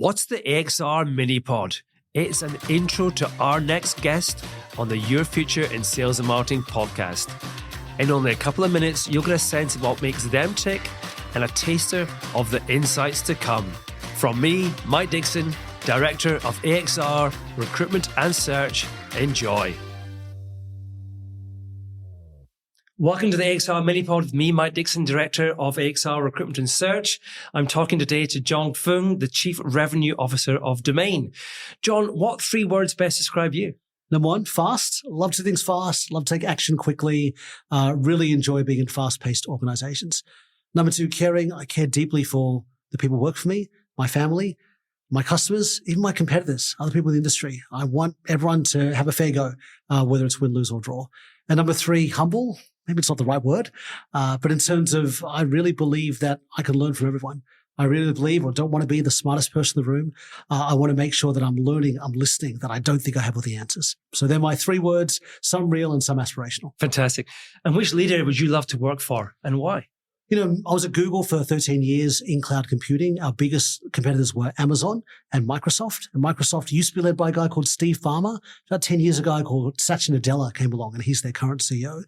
What's the AXR Mini Pod? It's an intro to our next guest on the Your Future in Sales and Marketing podcast. In only a couple of minutes, you'll get a sense of what makes them tick and a taster of the insights to come. From me, Mike Dixon, Director of AXR Recruitment and Search. Enjoy. Welcome to the AXR Mini-Pod with me, Mike Dixon, Director of AXR Recruitment and Search. I'm talking today to John Foong, the Chief Revenue Officer of Domain. John, what 3 words best describe you? Number 1, fast. Love to do things fast. Love to take action quickly. Really enjoy being in fast-paced organizations. Number 2, caring. I care deeply for the people who work for me, my family, my customers, even my competitors, other people in the industry. I want everyone to have a fair go, whether it's win, lose, or draw. And number 3, humble. Maybe it's not the right word, but in terms of, I really believe that I can learn from everyone. I really believe, or don't want to be the smartest person in the room. I want to make sure that I'm learning, I'm listening, that I don't think I have all the answers. So they're my 3 words, some real and some aspirational. Fantastic. And which leader would you love to work for and why? You know, I was at Google for 13 years in cloud computing. Our biggest competitors were Amazon and Microsoft. And Microsoft used to be led by a guy called Steve Ballmer. About 10 years ago, a guy called Satya Nadella came along, and he's their current CEO.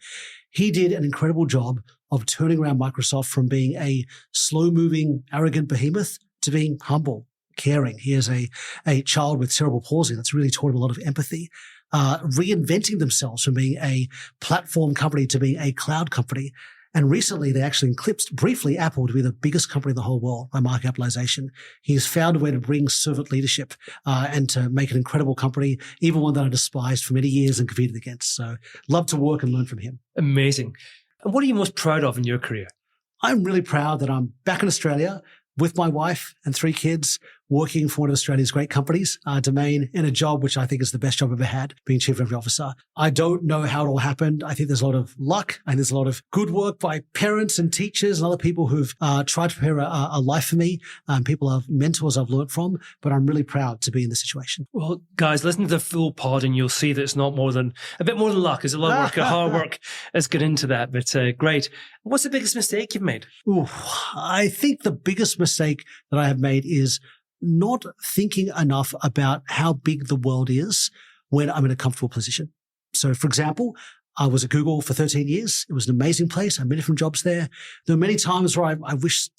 He did an incredible job of turning around Microsoft from being a slow-moving, arrogant behemoth to being humble, caring. He has a child with cerebral palsy that's really taught him a lot of empathy. Reinventing themselves from being a platform company to being a cloud company. And recently, they actually eclipsed briefly Apple to be the biggest company in the whole world by market capitalization. He has found a way to bring servant leadership and to make an incredible company, even one that I despised for many years and competed against. So love to work and learn from him. Amazing. And what are you most proud of in your career? I'm really proud that I'm back in Australia with my wife and 3 kids, working for one of Australia's great companies, Domain, in a job which I think is the best job I've ever had, being Chief Revenue Officer. I don't know how it all happened. I think there's a lot of luck and there's a lot of good work by parents and teachers and other people who've tried to prepare a life for me, people I've mentors I've learned from, but I'm really proud to be in this situation. Well, guys, listen to the full pod and you'll see that it's not a bit more than luck. It's a lot of work, hard work has got into that, but great. What's the biggest mistake you've made? Ooh, I think the biggest mistake that I have made is not thinking enough about how big the world is when I'm in a comfortable position. So, for example, I was at Google for 13 years. It was an amazing place. I had many different jobs there. There were many times where I wished,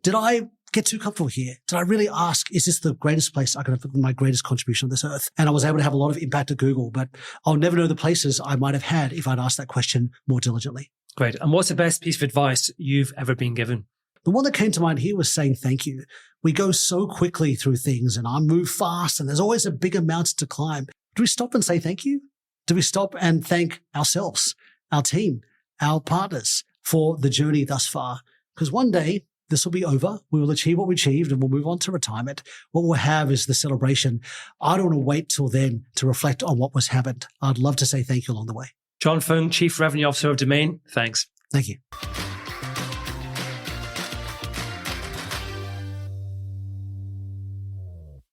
did I get too comfortable here? Did I really ask, is this the greatest place I could have my greatest contribution on this earth? And I was able to have a lot of impact at Google, but I'll never know the places I might have had if I'd asked that question more diligently. Great. And what's the best piece of advice you've ever been given? The one that came to mind here was saying thank you. We go so quickly through things and I move fast and there's always a bigger mountain to climb. Do we stop and say thank you? Do we stop and thank ourselves, our team, our partners for the journey thus far? Because one day this will be over. We will achieve what we achieved and we'll move on to retirement. What we'll have is the celebration. I don't want to wait till then to reflect on what was happened. I'd love to say thank you along the way. John Foong, Chief Revenue Officer of Domain. Thanks. Thank you.